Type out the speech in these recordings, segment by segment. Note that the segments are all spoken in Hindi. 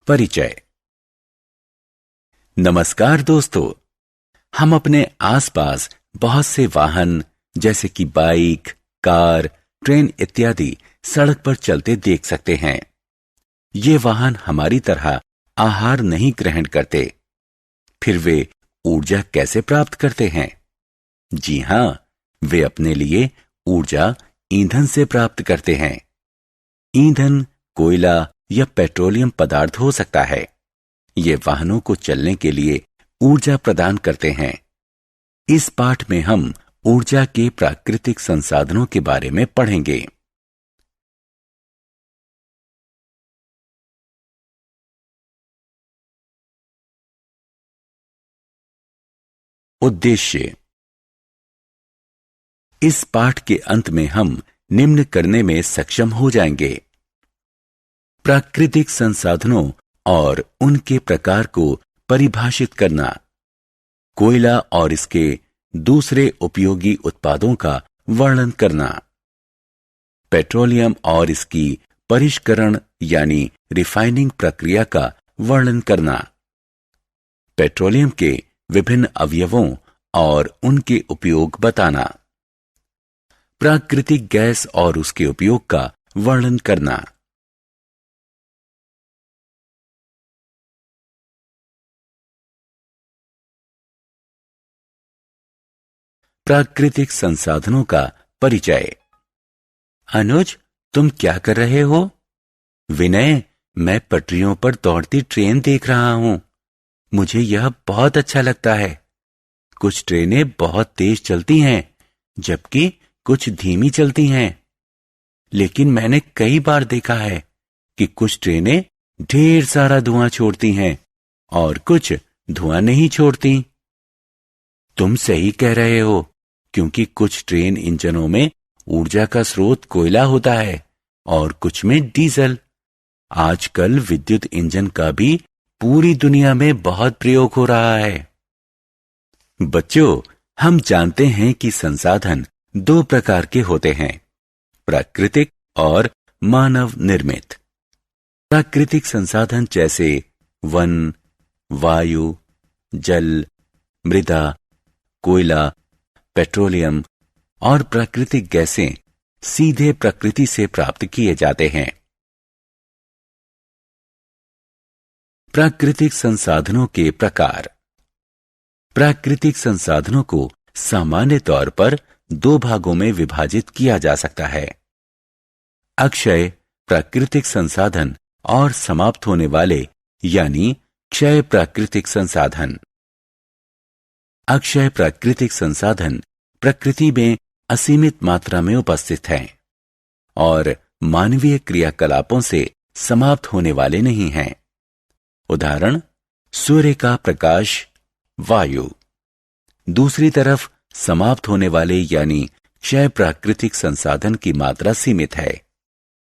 परिचय। नमस्कार दोस्तों, हम अपने आसपास बहुत से वाहन जैसे कि बाइक, कार, ट्रेन इत्यादि सड़क पर चलते देख सकते हैं। ये वाहन हमारी तरह आहार नहीं ग्रहण करते। फिर वे ऊर्जा कैसे प्राप्त करते हैं? जी हां, वे अपने लिए ऊर्जा ईंधन से प्राप्त करते हैं। ईंधन कोयला या पेट्रोलियम पदार्थ हो सकता है। ये वाहनों को चलने के लिए ऊर्जा प्रदान करते हैं। इस पाठ में हम ऊर्जा के प्राकृतिक संसाधनों के बारे में पढ़ेंगे। उद्देश्य। इस पाठ के अंत में हम निम्न करने में सक्षम हो जाएंगे: प्राकृतिक संसाधनों और उनके प्रकार को परिभाषित करना, कोयला और इसके दूसरे उपयोगी उत्पादों का वर्णन करना, पेट्रोलियम और इसकी परिष्करण यानी रिफाइनिंग प्रक्रिया का वर्णन करना, पेट्रोलियम के विभिन्न अवयवों और उनके उपयोग बताना, प्राकृतिक गैस और उसके उपयोग का वर्णन करना। प्राकृतिक संसाधनों का परिचय। अनुज, तुम क्या कर रहे हो? विनय, मैं पटरियों पर दौड़ती ट्रेन देख रहा हूं। मुझे यह बहुत अच्छा लगता है। कुछ ट्रेनें बहुत तेज चलती हैं, जबकि कुछ धीमी चलती हैं। लेकिन मैंने कई बार देखा है कि कुछ ट्रेनें ढेर सारा धुआं छोड़ती हैं और कुछ धुआं नहीं छोड़ती। तुम सही कह रहे हो, क्योंकि कुछ ट्रेन इंजनों में ऊर्जा का स्रोत कोयला होता है और कुछ में डीजल। आजकल विद्युत इंजन का भी पूरी दुनिया में बहुत प्रयोग हो रहा है। बच्चों, हम जानते हैं कि संसाधन दो प्रकार के होते हैं: प्राकृतिक और मानव निर्मित। प्राकृतिक संसाधन जैसे वन, वायु, जल, मृदा, कोयला, पेट्रोलियम और प्राकृतिक गैसें सीधे प्रकृति से प्राप्त किए जाते हैं। प्राकृतिक संसाधनों के प्रकार। प्राकृतिक संसाधनों को सामान्य तौर पर दो भागों में विभाजित किया जा सकता है: अक्षय प्राकृतिक संसाधन और समाप्त होने वाले यानी क्षय प्राकृतिक संसाधन। अक्षय प्राकृतिक संसाधन प्रकृति में असीमित मात्रा में उपस्थित हैं और मानवीय क्रियाकलापों से समाप्त होने वाले नहीं हैं। उदाहरण: सूर्य का प्रकाश, वायु। दूसरी तरफ समाप्त होने वाले यानी क्षय प्राकृतिक संसाधन की मात्रा सीमित है।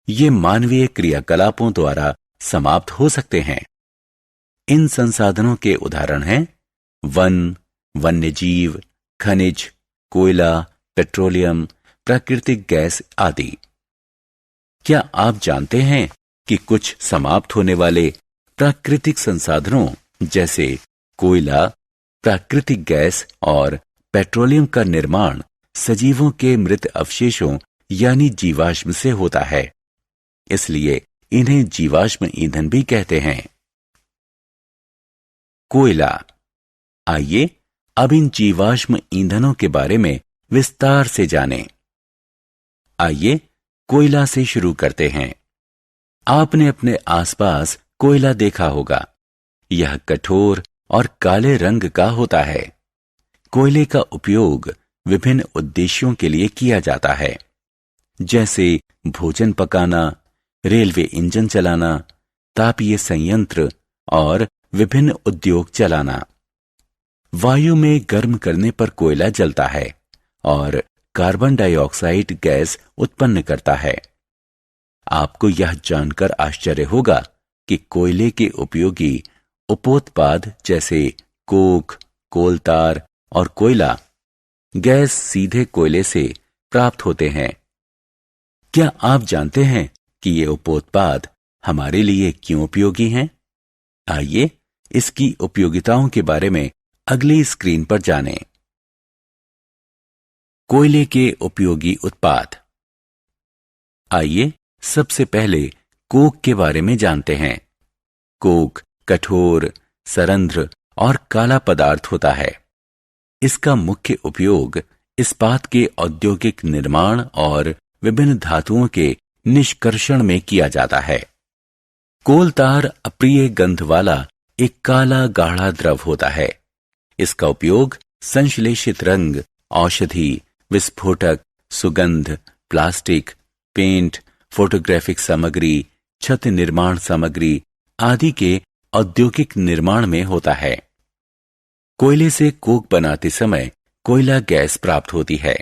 ये मानवीय क्रियाकलापों द्वारा समाप्त हो सकते हैं। इन संसाधनों के उदाहरण हैं वन, वन्यजीव, खनिज, कोयला, पेट्रोलियम, प्राकृतिक गैस आदि। क्या आप जानते हैं कि कुछ समाप्त होने वाले प्राकृतिक संसाधनों जैसे कोयला, प्राकृतिक गैस और पेट्रोलियम का निर्माण सजीवों के मृत अवशेषों यानी जीवाश्म से होता है, इसलिए इन्हें जीवाश्म ईंधन भी कहते हैं। कोयला। आइए अब इन जीवाश्म ईंधनों के बारे में विस्तार से जानें। आइए कोयला से शुरू करते हैं। आपने अपने आसपास कोयला देखा होगा। यह कठोर और काले रंग का होता है। कोयले का उपयोग विभिन्न उद्देश्यों के लिए किया जाता है, जैसे भोजन पकाना, रेलवे इंजन चलाना, तापीय संयंत्र और विभिन्न उद्योग चलाना। वायु में गर्म करने पर कोयला जलता है और कार्बन डाइऑक्साइड गैस उत्पन्न करता है। आपको यह जानकर आश्चर्य होगा कि कोयले के उपयोगी उपोत्पाद जैसे कोक, कोलतार और कोयला गैस सीधे कोयले से प्राप्त होते हैं। क्या आप जानते हैं कि ये उपोत्पाद हमारे लिए क्यों उपयोगी हैं? आइए इसकी उपयोगिताओं के बारे में अगली स्क्रीन पर जानें। कोयले के उपयोगी उत्पाद। आइए सबसे पहले कोक के बारे में जानते हैं। कोक कठोर, सरंध्र और काला पदार्थ होता है। इसका मुख्य उपयोग इस्पात के औद्योगिक निर्माण और विभिन्न धातुओं के निष्कर्षण में किया जाता है। कोलतार अप्रिय गंध वाला एक काला गाढ़ा द्रव होता है। इसका उपयोग संश्लेषित रंग, औषधि, विस्फोटक, सुगंध, प्लास्टिक, पेंट, फोटोग्राफिक सामग्री, छत निर्माण सामग्री आदि के औद्योगिक निर्माण में होता है। कोयले से कोक बनाते समय कोयला गैस प्राप्त होती है।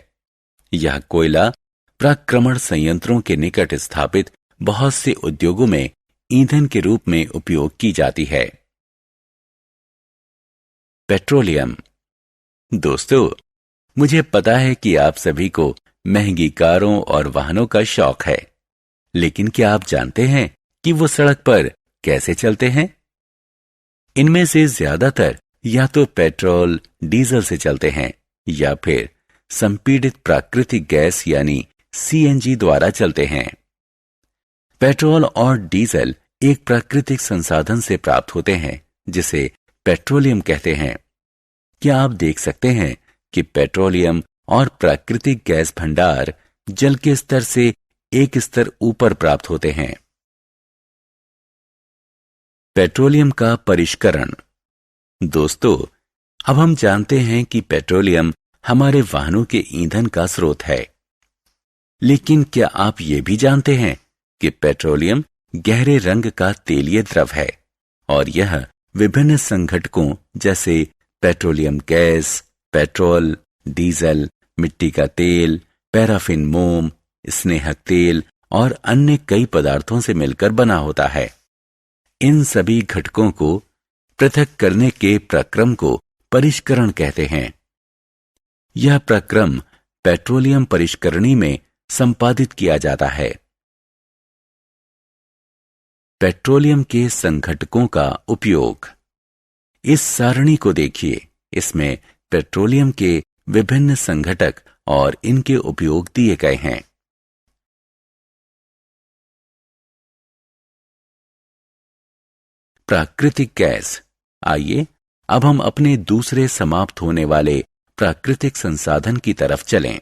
यह कोयला प्राक्रमण संयंत्रों के निकट स्थापित बहुत से उद्योगों में ईंधन के रूप में उपयोग की जाती है। पेट्रोलियम। दोस्तों, मुझे पता है कि आप सभी को महंगी कारों और वाहनों का शौक है, लेकिन क्या आप जानते हैं कि वो सड़क पर कैसे चलते हैं? इनमें से ज्यादातर या तो पेट्रोल, डीजल से चलते हैं या फिर संपीड़ित प्राकृतिक गैस यानी सीएनजी द्वारा चलते हैं। पेट्रोल और डीजल एक प्राकृतिक संसाधन से प्राप्त होते हैं जिसे पेट्रोलियम कहते हैं। क्या आप देख सकते हैं कि पेट्रोलियम और प्राकृतिक गैस भंडार जल के स्तर से एक स्तर ऊपर प्राप्त होते हैं। पेट्रोलियम का परिष्करण। दोस्तों, अब हम जानते हैं कि पेट्रोलियम हमारे वाहनों के ईंधन का स्रोत है, लेकिन क्या आप ये भी जानते हैं कि पेट्रोलियम गहरे रंग का तेलीय द्रव है और यह विभिन्न संघटकों जैसे पेट्रोलियम गैस, पेट्रोल, डीजल, मिट्टी का तेल, पैराफिन मोम, स्नेहक तेल और अन्य कई पदार्थों से मिलकर बना होता है। इन सभी घटकों को पृथक करने के प्रक्रम को परिष्करण कहते हैं। यह प्रक्रम पेट्रोलियम परिष्करणी में संपादित किया जाता है। पेट्रोलियम के संघटकों का उपयोग। इस सारणी को देखिए। इसमें पेट्रोलियम के विभिन्न संघटक और इनके उपयोग दिए गए हैं। प्राकृतिक गैस। आइए अब हम अपने दूसरे समाप्त होने वाले प्राकृतिक संसाधन की तरफ चलें।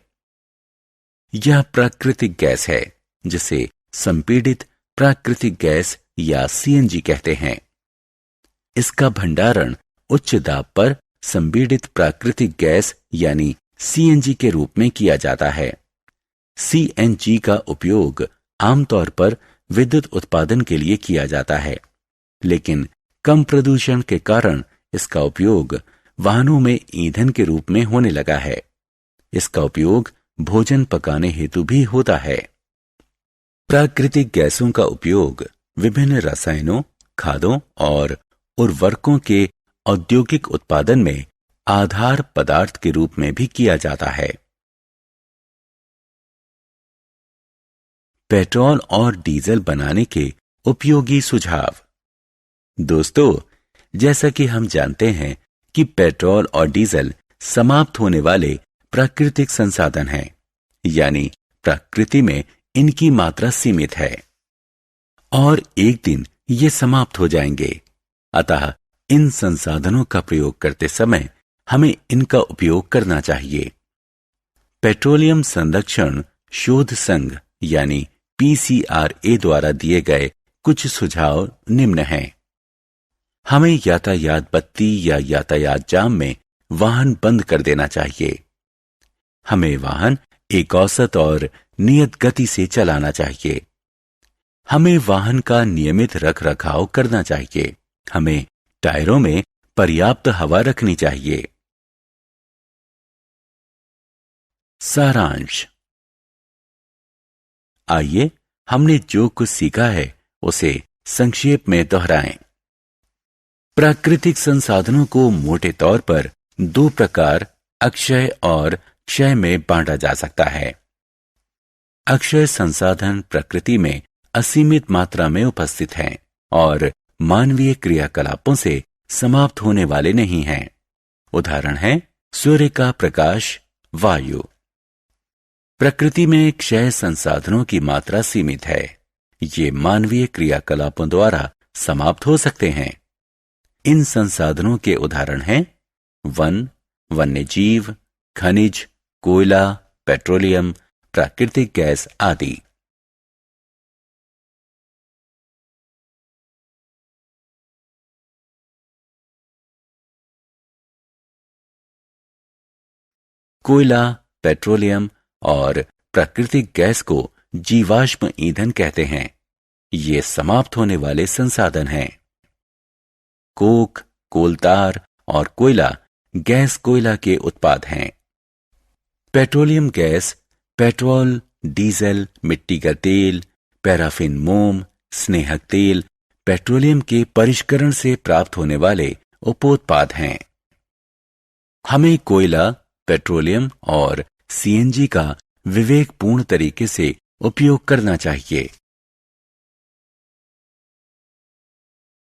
यह प्राकृतिक गैस है जिसे संपीड़ित प्राकृतिक गैस या सीएनजी कहते हैं। इसका भंडारण उच्च दाब पर संपीड़ित प्राकृतिक गैस यानी सीएनजी के रूप में किया जाता है। सीएनजी का उपयोग आमतौर पर विद्युत उत्पादन के लिए किया जाता है, लेकिन कम प्रदूषण के कारण इसका उपयोग वाहनों में ईंधन के रूप में होने लगा है। इसका उपयोग भोजन पकाने हेतु भी होता है। प्राकृतिक गैसों का उपयोग विभिन्न रसायनों, खादों और उर्वरकों के औद्योगिक उत्पादन में आधार पदार्थ के रूप में भी किया जाता है। पेट्रोल और डीजल बनाने के उपयोगी सुझाव। दोस्तों, जैसा कि हम जानते हैं कि पेट्रोल और डीजल समाप्त होने वाले प्राकृतिक संसाधन हैं, यानी प्रकृति में इनकी मात्रा सीमित है और एक दिन ये समाप्त हो जाएंगे। अतः इन संसाधनों का प्रयोग करते समय हमें इनका उपयोग करना चाहिए। पेट्रोलियम संरक्षण शोध संघ यानी पीसीआरए द्वारा दिए गए कुछ सुझाव निम्न हैं। हमें यातायात बत्ती या यातायात जाम में वाहन बंद कर देना चाहिए। हमें वाहन एक औसत और नियत गति से चलाना चाहिए। हमें वाहन का नियमित रख रखाव करना चाहिए। हमें टायरों में पर्याप्त हवा रखनी चाहिए। सारांश। आइए हमने जो कुछ सीखा है उसे संक्षेप में दोहराएं। प्राकृतिक संसाधनों को मोटे तौर पर दो प्रकार अक्षय और क्षय में बांटा जा सकता है। अक्षय संसाधन प्रकृति में असीमित मात्रा में उपस्थित हैं और मानवीय क्रियाकलापों से समाप्त होने वाले नहीं हैं। उदाहरण है सूर्य का प्रकाश, वायु। प्रकृति में क्षय संसाधनों की मात्रा सीमित है। ये मानवीय क्रियाकलापों द्वारा समाप्त हो सकते हैं। इन संसाधनों के उदाहरण हैं वन, वन्यजीव, खनिज, कोयला, पेट्रोलियम, प्राकृतिक गैस आदि। कोयला, पेट्रोलियम और प्राकृतिक गैस को जीवाश्म ईंधन कहते हैं। ये समाप्त होने वाले संसाधन हैं। कोक, कोलतार और कोयला गैस कोयला के उत्पाद हैं। पेट्रोलियम गैस पेट्रोल, डीजल, मिट्टी का तेल, पैराफिन मोम, स्नेहक तेल, पेट्रोलियम के परिष्करण से प्राप्त होने वाले उपोत्पाद हैं। हमें कोयला, पेट्रोलियम और सीएनजी का विवेकपूर्ण तरीके से उपयोग करना चाहिए।